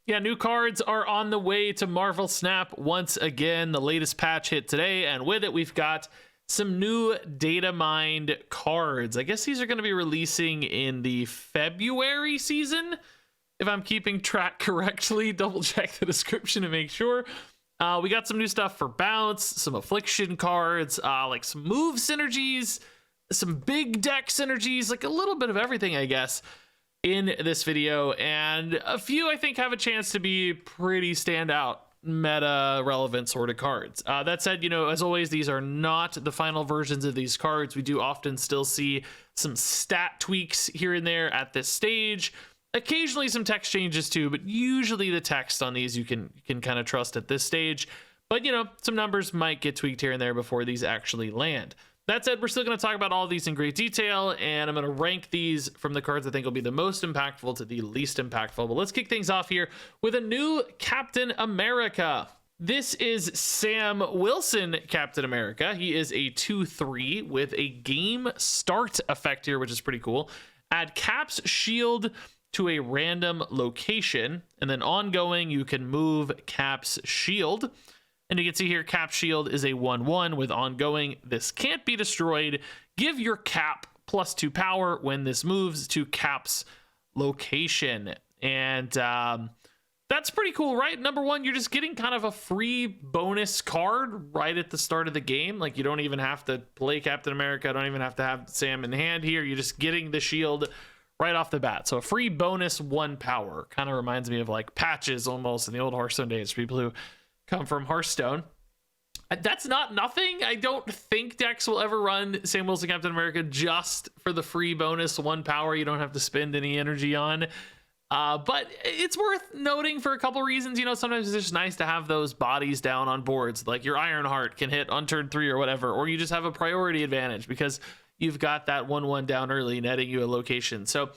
Yeah, new cards are on the way to Marvel Snap once again. The latest patch hit today, and with it, we've got some new data mined cards. I guess these are going to be releasing in the February season, if I'm keeping track correctly. Double check the description to make sure. We got some new stuff for bounce, some affliction cards, like some move synergies, some big deck synergies, like a little bit of everything, I guess, in this video. And a few I think have a chance to be pretty standout meta relevant sort of cards. That said, you know, as always, these are not the final versions of these cards. We do often still see some stat tweaks here and there at this stage, occasionally some text changes too, but usually the text on these you can kind of trust at this stage. But you know, some numbers might get tweaked here and there before these actually land. That said, we're still going to talk about all of these in great detail, and I'm going to rank these from the cards I think will be the most impactful to the least impactful. But let's kick things off here with a new Captain America. This is Sam Wilson Captain America. He is a 2/3 with a game start effect here, which is pretty cool. Add Cap's shield to a random location, and then ongoing, you can move Cap's shield. And you can see here, Cap Shield is a 1/1 with ongoing. This can't be destroyed. Give your Cap +2 power when this moves to Cap's location. And that's pretty cool, right? Number one, you're just getting kind of a free bonus card right at the start of the game. Like, you don't even have to play Captain America. Don't even have to have Sam in hand here. You're just getting the shield right off the bat. So a free bonus 1 power. Kind of reminds me of like patches almost in the old Hearthstone days for people who come from Hearthstone. That's not nothing. I don't think decks will ever run Sam Wilson Captain America just for the free bonus 1 power you don't have to spend any energy on. But it's worth noting for a couple reasons. You know, sometimes it's just nice to have those bodies down on boards. Like your Ironheart can hit on turn 3 or whatever, or you just have a priority advantage because you've got that 1/1 down early, netting you a location. So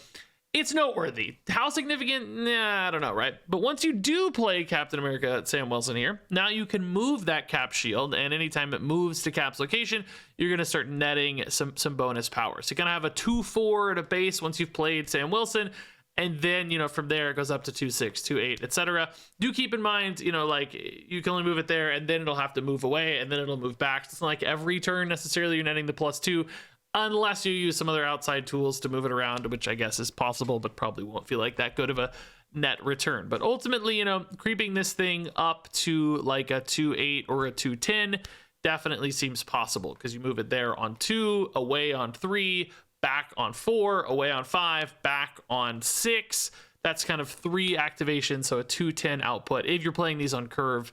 it's noteworthy. How significant? Nah, I don't know, right? But once you do play Captain America Sam Wilson here, now you can move that Cap shield, and anytime it moves to Cap's location, you're going to start netting some bonus power. So you're going to have a 2/4 at a base once you've played Sam Wilson, and then, you know, from there it goes up to 2/6, 2/8, etc. Do keep in mind, you know, like you can only move it there, and then it'll have to move away, and then it'll move back. It's not like every turn necessarily you're netting the +2. Unless you use some other outside tools to move it around, which I guess is possible, but probably won't feel like that good of a net return. But ultimately, you know, creeping this thing up to like a 2/8 or a 2/10 definitely seems possible because you move it there on 2, away on 3, back on 4, away on 5, back on 6. That's kind of 3 activations, so a 2/10 output. If you're playing these on curve,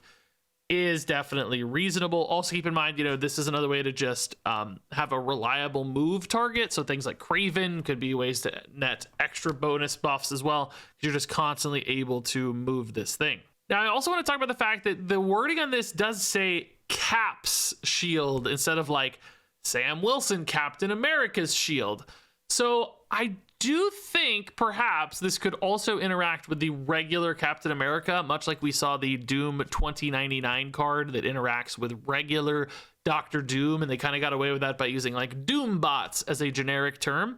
is definitely reasonable. Also keep in mind, you know, this is another way to just have a reliable move target. So things like Craven could be ways to net extra bonus buffs as well. You're just constantly able to move this thing. Now, I also want to talk about the fact that the wording on this does say Cap's shield instead of like Sam Wilson Captain America's shield. So I do think perhaps this could also interact with the regular Captain America, much like we saw the Doom 2099 card that interacts with regular Dr. Doom, and they kind of got away with that by using like Doom bots as a generic term.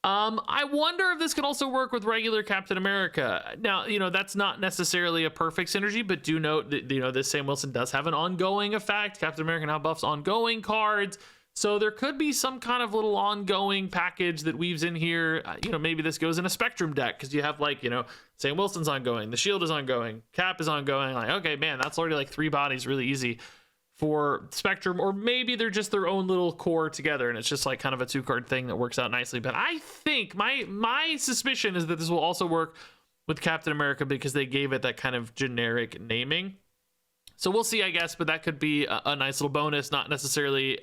I wonder if this could also work with regular Captain America. Now, you know, that's not necessarily a perfect synergy, but do note that, you know, this Sam Wilson does have an ongoing effect. Captain America now buffs ongoing cards. So there could be some kind of little ongoing package that weaves in here. You know, maybe this goes in a Spectrum deck because you have like, you know, Sam Wilson's ongoing, the shield is ongoing, Cap is ongoing. Like, okay, man, that's already like 3 bodies really easy for Spectrum. Or maybe they're just their own little core together and it's just like kind of a 2-card thing that works out nicely. But I think my suspicion is that this will also work with Captain America because they gave it that kind of generic naming. So we'll see, I guess, but that could be a nice little bonus, not necessarily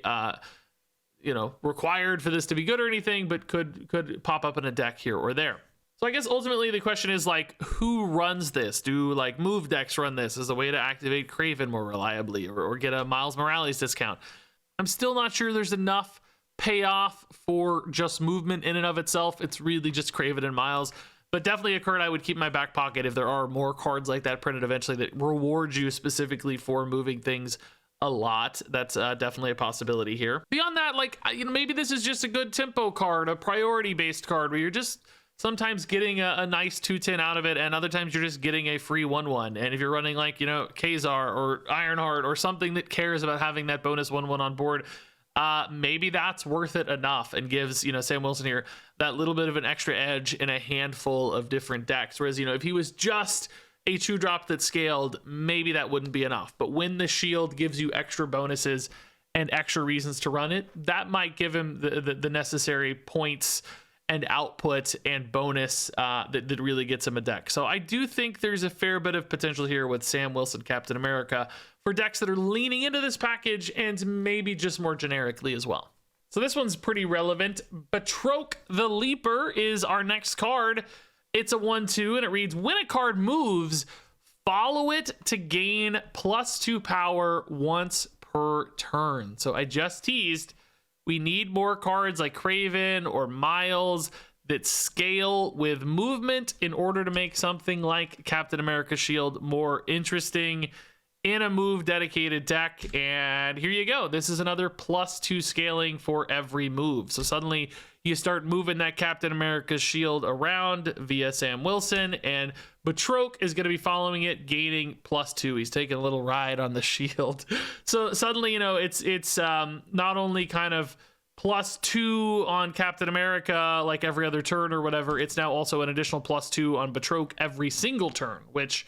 you know, required for this to be good or anything, but could pop up in a deck here or there. So I guess ultimately the question is like, who runs this? Do like move decks run this as a way to activate Craven more reliably or get a Miles Morales discount? I'm still not sure there's enough payoff for just movement in and of itself. It's really just Craven and Miles, but definitely a card I would keep in my back pocket if there are more cards like that printed eventually that reward you specifically for moving things a lot. That's definitely a possibility here. Beyond that, like, you know, maybe this is just a good tempo card, a priority based card where you're just sometimes getting a nice 2/10 out of it, and other times you're just getting a free 1/1. And if you're running like, you know, Kazar or Ironheart or something that cares about having that bonus 1/1 on board, maybe that's worth it enough and gives, you know, Sam Wilson here that little bit of an extra edge in a handful of different decks. Whereas, you know, if he was just a 2-drop that scaled, maybe that wouldn't be enough. But when the shield gives you extra bonuses and extra reasons to run it, that might give him the necessary points and output and bonus that really gets him a deck. So I do think there's a fair bit of potential here with Sam Wilson Captain America for decks that are leaning into this package and maybe just more generically as well. So this one's pretty relevant. Batroc the Leaper is our next card. It's a 1/2 and it reads, when a card moves, follow it to gain +2 power once per turn. So I just teased, we need more cards like Kraven or Miles that scale with movement in order to make something like Captain America Shield more interesting in a move dedicated deck. And here you go. This is another +2 scaling for every move. So suddenly you start moving that Captain America Shield around via Sam Wilson, and Batroc is going to be following it, gaining +2. He's taking a little ride on the shield. So suddenly, you know, it's not only kind of +2 on Captain America like every other turn or whatever, it's now also an additional +2 on Batroc every single turn, which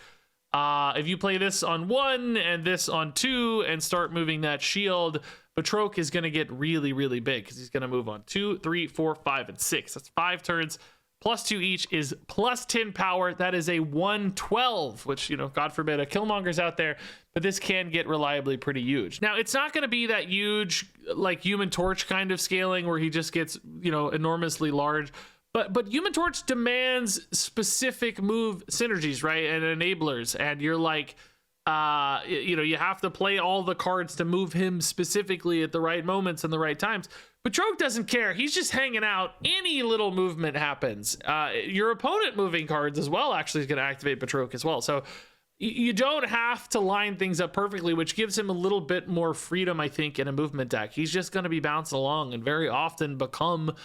if you play this on 1 and this on 2 and start moving that shield, Batroc is going to get really, really big because he's going to move on 2, 3, 4, 5, and 6. That's 5 turns. +2 each is +10 power. That is a 112, which, you know, God forbid a Killmonger's out there, but this can get reliably pretty huge. Now, it's not going to be that huge, like Human Torch kind of scaling where he just gets, you know, enormously large. But Human Torch demands specific move synergies, right? And enablers. And you're like, you know, you have to play all the cards to move him specifically at the right moments and the right times. Batroc doesn't care. He's just hanging out. Any little movement happens. Your opponent moving cards as well actually is going to activate Batroc as well. So you don't have to line things up perfectly, which gives him a little bit more freedom, I think, in a movement deck. He's just going to be bouncing along and very often become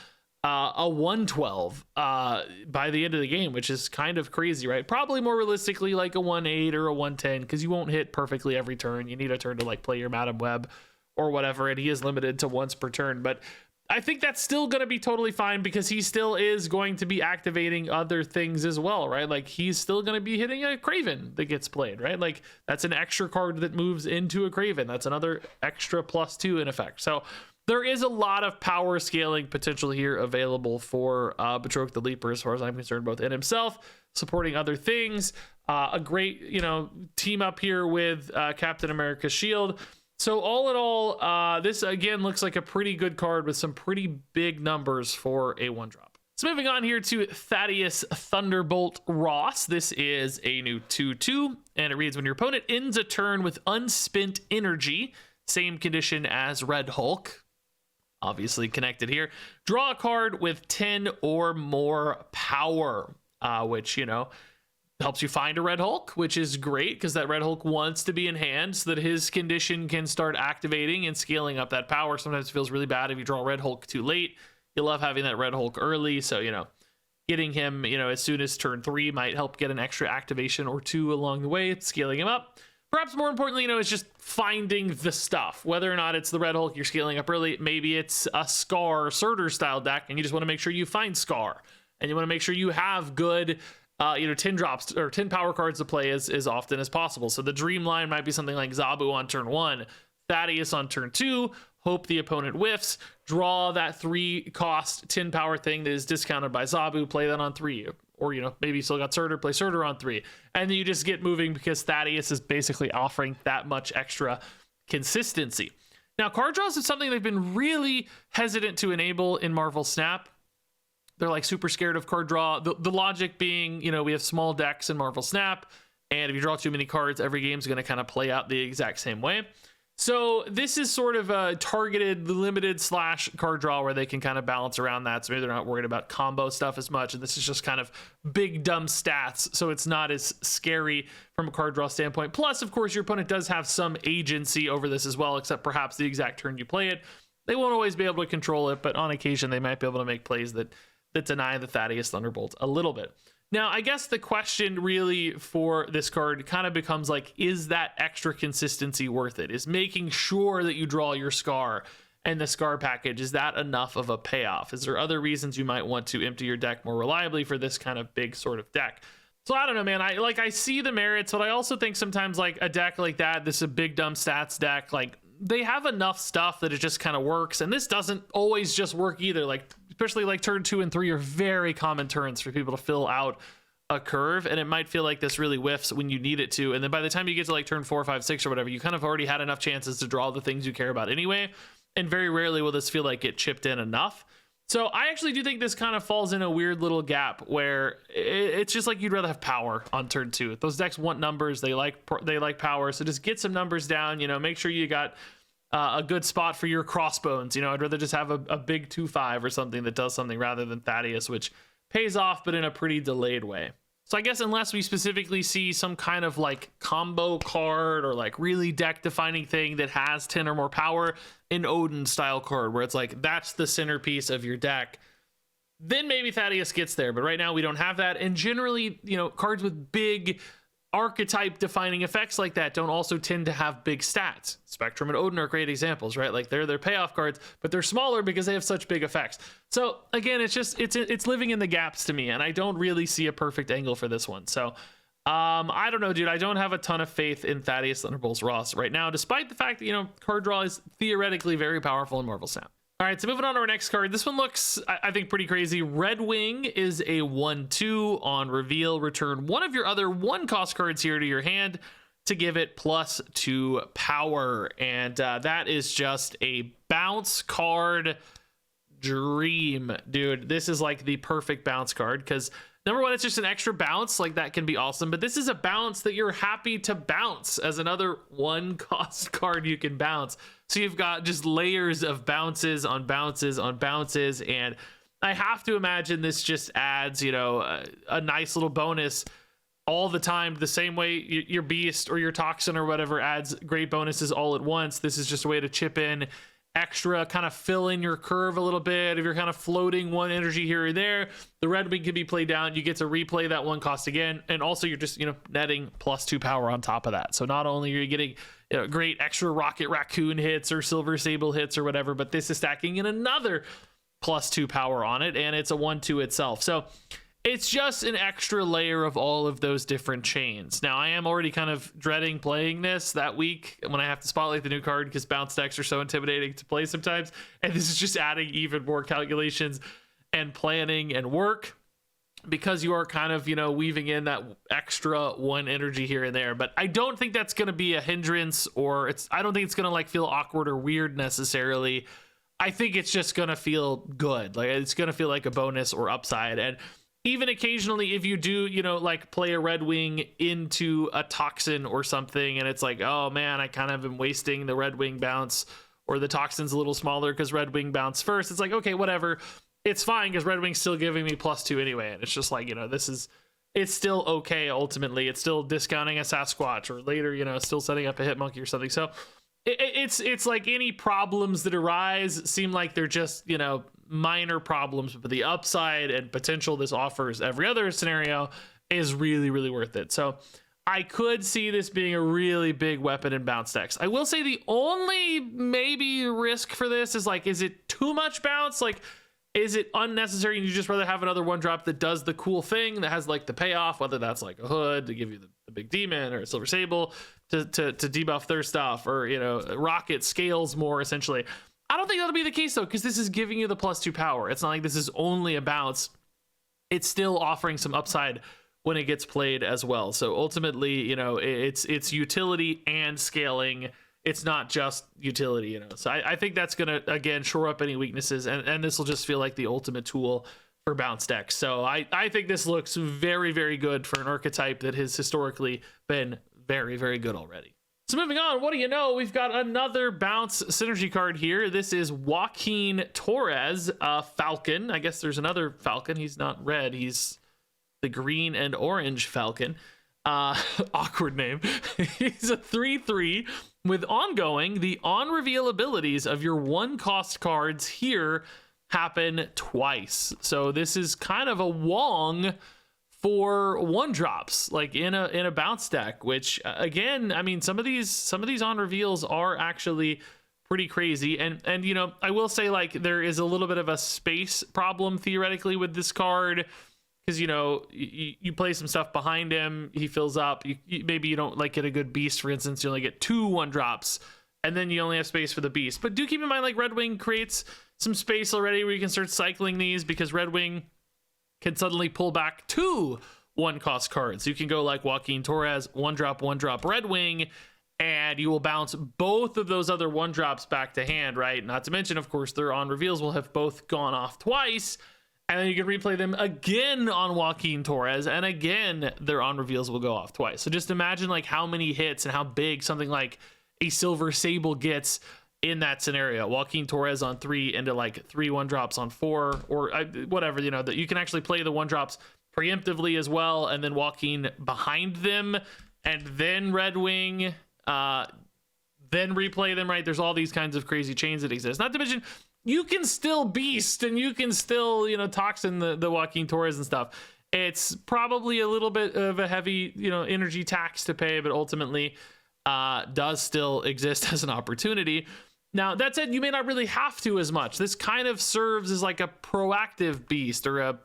a 112 by the end of the game, which is kind of crazy, right? Probably more realistically like a 1-8 or a 110, because you won't hit perfectly every turn. You need a turn to like play your Madam Web or whatever, and he is limited to once per turn. But I think that's still going to be totally fine because he still is going to be activating other things as well, right? Like he's still going to be hitting a Kraven that gets played, right? Like that's an extra card that moves into a Kraven. That's another extra +2 in effect. So there is a lot of power scaling potential here available for Batroc the Leaper, as far as I'm concerned, both in himself, supporting other things, a great, you know, team up here with Captain America Shield. So all in all, this again looks like a pretty good card with some pretty big numbers for a 1-drop. So moving on here to Thaddeus Thunderbolt Ross. This is a new 2/2, and it reads, when your opponent ends a turn with unspent energy, same condition as Red Hulk, obviously connected here, draw a card with 10 or more power, which, you know, helps you find a Red Hulk, which is great because that Red Hulk wants to be in hand so that his condition can start activating and scaling up that power. Sometimes it feels really bad if you draw Red Hulk too late. You love having that Red Hulk early, so, you know, getting him, you know, as soon as turn 3 might help get an extra activation or 2 along the way, scaling him up. Perhaps more importantly, you know, it's just finding the stuff. Whether or not it's the Red Hulk you're scaling up early, maybe it's a Scar Surtur style deck, and you just want to make sure you find Scar, and you want to make sure you have good, you know, 10 drops or 10 power cards to play as often as possible. So the dream line might be something like Zabu on turn 1, Thaddeus on turn 2, hope the opponent whiffs, draw that 3-cost 10 power thing that is discounted by Zabu, play that on 3. Or, you know, maybe you still got Surtur, play Surtur on 3. And then you just get moving because Thaddeus is basically offering that much extra consistency. Now, card draws is something they've been really hesitant to enable in Marvel Snap. They're like super scared of card draw. The logic being, you know, we have small decks in Marvel Snap, and if you draw too many cards, every game's going to kind of play out the exact same way. So this is sort of a targeted, limited / card draw where they can kind of balance around that. So maybe they're not worried about combo stuff as much. And this is just kind of big, dumb stats. So it's not as scary from a card draw standpoint. Plus, of course, your opponent does have some agency over this as well, except perhaps the exact turn you play it. They won't always be able to control it, but on occasion, they might be able to make plays that that deny the Thaddeus Thunderbolt a little bit. Now, I guess the question really for this card kind of becomes like, is that extra consistency worth it? Is making sure that you draw your Scar and the Scar package, is that enough of a payoff? Is there other reasons you might want to empty your deck more reliably for this kind of big sort of deck? So I don't know, man. I see the merits, but I also think sometimes like a deck like that, this is a big dumb stats deck, like they have enough stuff that it just kind of works. And this doesn't always just work either. Like, especially like turn 2 and 3 are very common turns for people to fill out a curve, and it might feel like this really whiffs when you need it to. And then by the time you get to like turn 4, 5, 6 or whatever, you kind of already had enough chances to draw the things you care about anyway. And very rarely will this feel like it chipped in enough. So I actually do think this kind of falls in a weird little gap where it's just like you'd rather have power on turn 2. Those decks want numbers. They like power. So just get some numbers down, you know, make sure you got a good spot for your crossbones. You know, I'd rather just have a big 2/5 or something that does something rather than Thaddeus, which pays off, but in a pretty delayed way. So I guess unless we specifically see some kind of like combo card or like really deck defining thing that has 10 or more power, an Odin style card where it's like that's the centerpiece of your deck, then maybe Thaddeus gets there. But right now we don't have that. And generally, you know, cards with big archetype defining effects like that don't also tend to have big stats. Spectrum and Odin are great examples, right? Like they're payoff cards, but they're smaller because they have such big effects. So again, it's just it's living in the gaps to me, and I don't really see a perfect angle for this one. So I don't know, dude. I don't have a ton of faith in Thaddeus Thunderbolt's Ross right now, despite the fact that, you know, card draw is theoretically very powerful in Marvel Snap. All right, so moving on to our next card. This one looks, I think, pretty crazy. Redwing is a 1/2 on reveal. Return one of your other 1-cost cards here to your hand to give it +2 power. And that is just a bounce card dream, dude. This is like the perfect bounce card because number one, it's just an extra bounce. Like that can be awesome, but this is a bounce that you're happy to bounce as another 1-cost card you can bounce. So you've got just layers of bounces on bounces on bounces. And I have to imagine this just adds, you know, a nice little bonus all the time, the same way your Beast or your Toxin or whatever adds great bonuses all at once. This is just a way to chip in extra, kind of fill in your curve a little bit. If you're kind of floating one energy here or there, the Redwing can be played down. You get to replay that 1 cost again. And also you're just, you know, netting +2 power on top of that. So not only are you getting, you know, great extra Rocket Raccoon hits or Silver Sable hits or whatever, but this is stacking in another +2 power on it. And it's a 1/2 itself. So it's just an extra layer of all of those different chains. Now, I am already kind of dreading playing this that week when I have to spotlight the new card because bounce decks are so intimidating to play sometimes. And this is just adding even more calculations and planning and work because you are kind of, you know, weaving in that extra 1 energy here and there. But I don't think that's going to be a hindrance, or I don't think it's going to like feel awkward or weird necessarily. I think it's just going to feel good. Like it's going to feel like a bonus or upside. And even occasionally, if you do, you know, like play a Redwing into a Toxin or something, and it's like, oh man, I kind of am wasting the Redwing bounce, or the Toxin's a little smaller because Redwing bounced first. It's like, okay, whatever. It's fine because Redwing's still giving me +2 anyway. And it's just like, you know, it's still okay ultimately. It's still discounting a Sasquatch, or later, you know, still setting up a Hitmonkey or something. So it's like any problems that arise seem like they're just, you know, minor problems, but the upside and potential this offers every other scenario is really, really worth it. So I could see this being a really big weapon in bounce decks. I will say the only maybe risk for this is like, is it too much bounce? Like, is it unnecessary and you just rather have another 1-drop that does the cool thing that has like the payoff, whether that's like a hood to give you the big demon, or a Silver Sable to debuff their stuff, or, you know, rocket scales more essentially. I don't think that'll be the case though, because this is giving you the +2 power. It's not like this is only a bounce. It's still offering some upside when it gets played as well. So ultimately, you know, it's utility and scaling. It's not just utility, you know. So I think that's gonna again shore up any weaknesses, and this will just feel like the ultimate tool for bounce decks. So I think this looks very, very good for an archetype that has historically been very, very good already. So moving on, what do you know? We've got another bounce synergy card here. This is Joaquin Torres, Falcon. I guess there's another Falcon. He's not red. He's the green and orange Falcon. Awkward name. He's a 3/3 with ongoing. The on-reveal abilities of your 1-cost cards here happen twice. So this is kind of a Wong for one drops, like in a bounce deck, which again, I mean, some of these on reveals are actually pretty crazy. And you know, I will say, like, there is a little bit of a space problem theoretically with this card, because, you know, you play some stuff behind him, he fills up, maybe you don't like get a good beast, for instance, you only get 2 1-drops, and then you only have space for the beast. But do keep in mind, like, Redwing creates some space already where you can start cycling these, because Redwing can suddenly pull back 2 1-cost cards. You can go like Joaquin, Torres, 1-drop Redwing, and you will bounce both of those other 1-drops back to hand, right? Not to mention, of course, their on reveals will have both gone off twice, and then you can replay them again on Joaquin, Torres, and again their on reveals will go off twice. So just imagine like how many hits and how big something like a Silver Sable gets in that scenario. Joaquin, Torres on 3 into like 3 1-drops on 4, or whatever, you know, that you can actually play the 1-drops preemptively as well, and then Joaquin behind them, and then Redwing, then replay them, right? There's all these kinds of crazy chains that exist. Not to mention, you can still beast, and you can still, you know, toxin the Joaquin, Torres and stuff. It's probably a little bit of a heavy, you know, energy tax to pay, but ultimately does still exist as an opportunity. Now, that said, you may not really have to as much. This kind of serves as like a proactive beast or a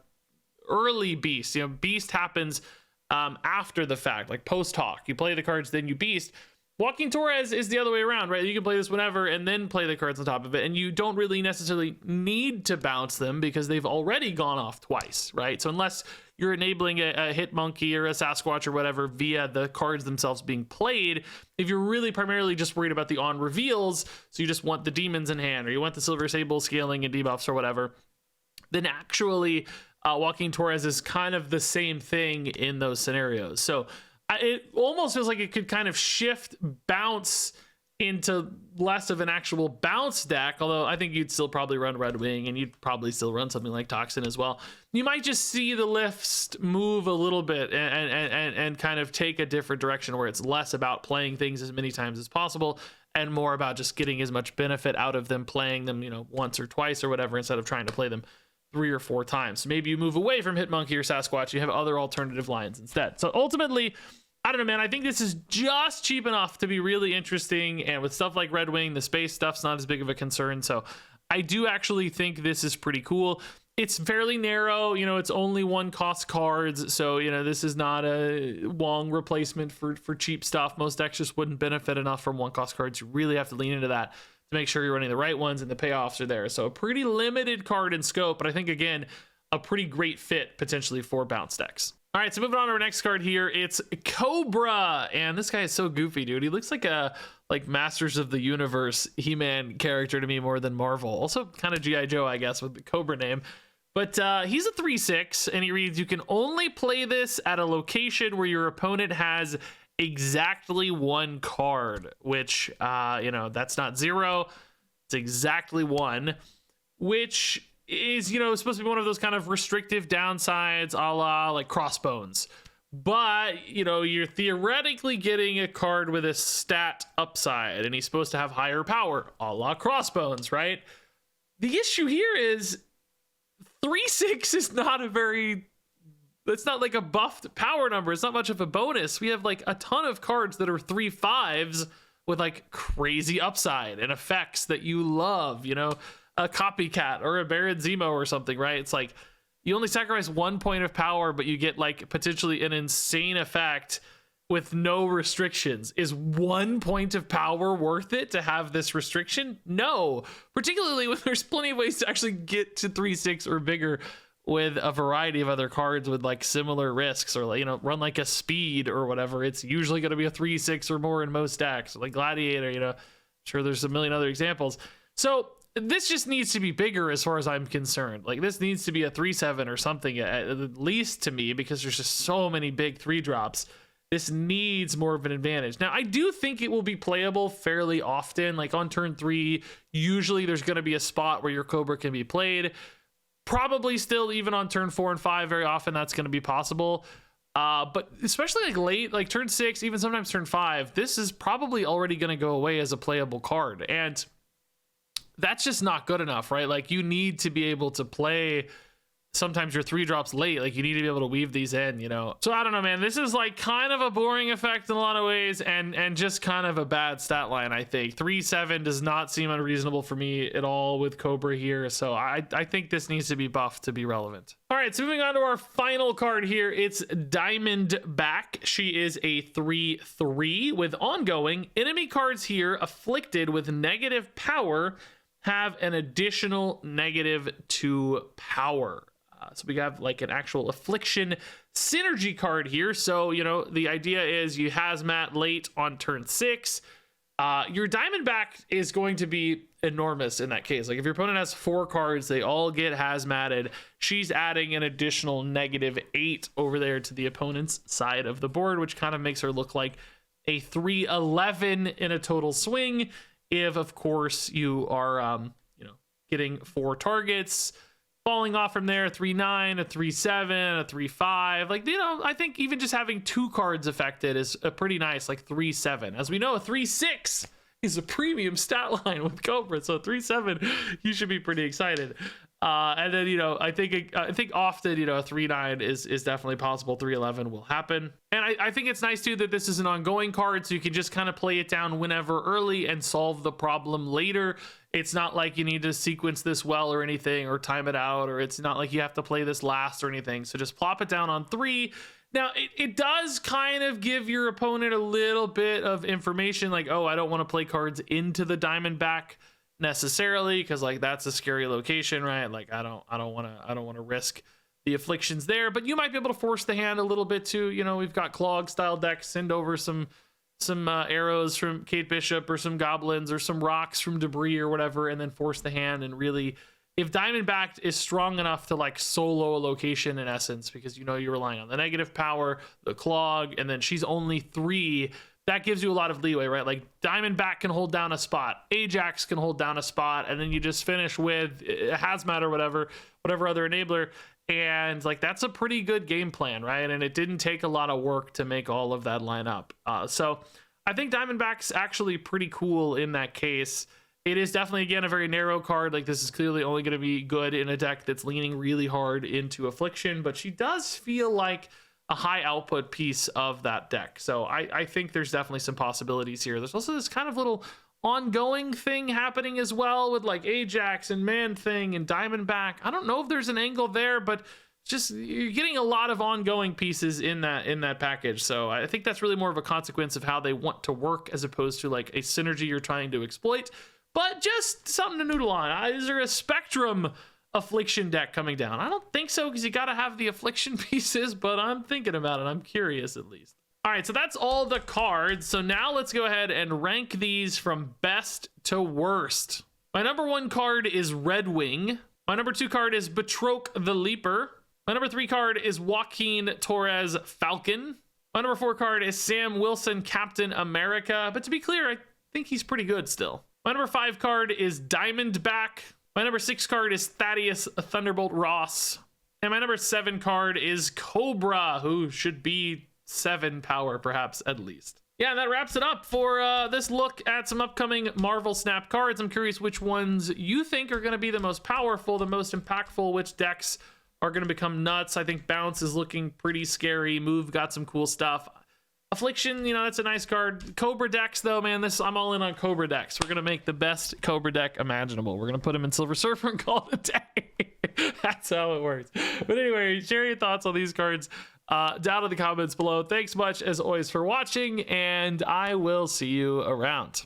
early beast. You know, beast happens after the fact, like post hoc. You play the cards, then you beast. Joaquin, Torres is the other way around, right? You can play this whenever and then play the cards on top of it, and you don't really necessarily need to bounce them because they've already gone off twice, right? So unless you're enabling a hit monkey or a Sasquatch or whatever via the cards themselves being played, if you're really primarily just worried about the on reveals, so you just want the demons in hand, or you want the Silver Sable scaling and debuffs or whatever, then actually Joaquin, Torres is kind of the same thing in those scenarios. So it almost feels like it could kind of shift bounce into less of an actual bounce deck, although I think you'd still probably run Redwing, and you'd probably still run something like Toxin as well. You might just see the list move a little bit and kind of take a different direction, where it's less about playing things as many times as possible and more about just getting as much benefit out of them, playing them, you know, once or twice or whatever, instead of trying to play them 3 or 4 times. So maybe you move away from Hitmonkey or Sasquatch, you have other alternative lines instead. So ultimately, I don't know, man, I think this is just cheap enough to be really interesting, and with stuff like Redwing, the space stuff's not as big of a concern. So I do actually think this is pretty cool. It's fairly narrow, you know, it's only 1-cost cards, so, you know, this is not a Wong replacement for cheap stuff. Most decks just wouldn't benefit enough from 1-cost cards. You really have to lean into that to make sure you're running the right ones and the payoffs are there. So a pretty limited card in scope, but I think, again, a pretty great fit potentially for bounce decks. All right, so moving on to our next card here, it's Cobra, and this guy is so goofy, dude. He looks like a Masters of the Universe He-Man character to me more than Marvel. Also kind of G.I. Joe, I guess, with the Cobra name. But he's a 3/6, and he reads, you can only play this at a location where your opponent has exactly 1 card, which, you know, that's not 0. It's exactly 1, which is, you know, supposed to be one of those kind of restrictive downsides, a la like Crossbones. But, you know, you're theoretically getting a card with a stat upside, and he's supposed to have higher power, a la Crossbones, right? The issue here is 3/6 is not a very, it's not like a buffed power number. It's not much of a bonus. We have like a ton of cards that are 3/5s with like crazy upside and effects that you love, you know, a Copycat or a Baron Zemo or something, right? It's like you only sacrifice 1 point of power, but you get like potentially an insane effect with no restrictions. Is 1 point of power worth it to have this restriction? No, particularly when there's plenty of ways to actually get to 3/6 or bigger with a variety of other cards with like similar risks, or, you know, run like a Speed or whatever. It's usually going to be a 3/6 or more in most decks, like Gladiator, you know. I'm sure there's a million other examples. So this just needs to be bigger as far as I'm concerned. Like, this needs to be a 3/7 or something at least to me, because there's just so many big 3-drops. This needs more of an advantage. Now, I do think it will be playable fairly often. Like on turn 3, usually there's going to be a spot where your Cobra can be played. Probably still even on turn 4 and 5, very often that's going to be possible. But especially like late, like turn 6, even sometimes turn 5, this is probably already going to go away as a playable card. And that's just not good enough, right? Like, you need to be able to play sometimes your 3-drops late. Like, you need to be able to weave these in, you know? So I don't know, man. This is like kind of a boring effect in a lot of ways, and just kind of a bad stat line, I think. 3-7 does not seem unreasonable for me at all with Cobra here. So I think this needs to be buffed to be relevant. All right, so moving on to our final card here. It's Diamondback. She is a 3/3 with ongoing. Enemy cards here afflicted with negative power have an additional -2 power. So we have like an actual affliction synergy card here. So, you know, the idea is you hazmat late on turn 6. Your Diamondback is going to be enormous in that case. Like, if your opponent has 4 cards, they all get hazmated. She's adding an additional -8 over there to the opponent's side of the board, which kind of makes her look like a 3/11 in a total swing. If, of course, you are, you know, getting 4 targets, falling off from there, 3/9, a 3/7, a 3/5. Like, you know, I think even just having 2 cards affected is a pretty nice, like 3/7. As we know, a 3/6 is a premium stat line with Cobra, so 3/7, you should be pretty excited. And then, you know, I think often, you know, a 3/9 is definitely possible. 3/11 will happen. And I think it's nice too that this is an ongoing card, so you can just kind of play it down whenever early and solve the problem later. It's not like you need to sequence this well or anything, or time it out, or it's not like you have to play this last or anything. So just plop it down on 3. Now, it does kind of give your opponent a little bit of information, like, oh, I don't want to play cards into the Diamondback necessarily, because like that's a scary location, right? Like, I don't want to risk the afflictions there, but you might be able to force the hand a little bit too. You know, we've got Clog style decks, send over some arrows from Kate Bishop, or some goblins, or some rocks from debris or whatever, and then force the hand. And really, if Diamondback is strong enough to like solo a location in essence, because you know you're relying on the negative power, the Clog, and then she's only 3, that gives you a lot of leeway, right? Like, Diamondback can hold down a spot, Ajax can hold down a spot, and then you just finish with a hazmat or whatever other enabler. And like, that's a pretty good game plan, right? And it didn't take a lot of work to make all of that line up. So I think Diamondback's actually pretty cool in that case. It is definitely, again, a very narrow card. Like, this is clearly only going to be good in a deck that's leaning really hard into affliction, but she does feel like a high output piece of that deck. So I think there's definitely some possibilities here. There's also this kind of little ongoing thing happening as well with like Ajax and Man-Thing and Diamondback. I don't know if there's an angle there, but just you're getting a lot of ongoing pieces in that package. So I think that's really more of a consequence of how they want to work, as opposed to like a synergy you're trying to exploit, but just something to noodle on. Is there a Spectrum affliction deck coming down? I don't think so, because you got to have the affliction pieces, but I'm thinking about it. I'm curious, at least. All right, so that's all the cards. So now let's go ahead and rank these from best to worst. My number 1 card is Redwing. My number 2 card is Batroc the Leaper. My number 3 card is Joaquin Torres Falcon. My number 4 card is Sam Wilson Captain America. But to be clear, I think he's pretty good still. My number 5 card is Diamondback. My number 6 card is Thaddeus Thunderbolt Ross. And my number 7 card is Cobra, who should be 7 power, perhaps, at least. Yeah, and that wraps it up for this look at some upcoming Marvel Snap cards. I'm curious which ones you think are going to be the most powerful, the most impactful, which decks are going to become nuts. I think Bounce is looking pretty scary. Move got some cool stuff. Affliction, you know, that's a nice card. Cobra decks, though, man, I'm all in on Cobra decks. We're going to make the best Cobra deck imaginable. We're going to put them in Silver Surfer and call it a day. That's how it works. But anyway, share your thoughts on these cards down in the comments below. Thanks much, as always, for watching, and I will see you around.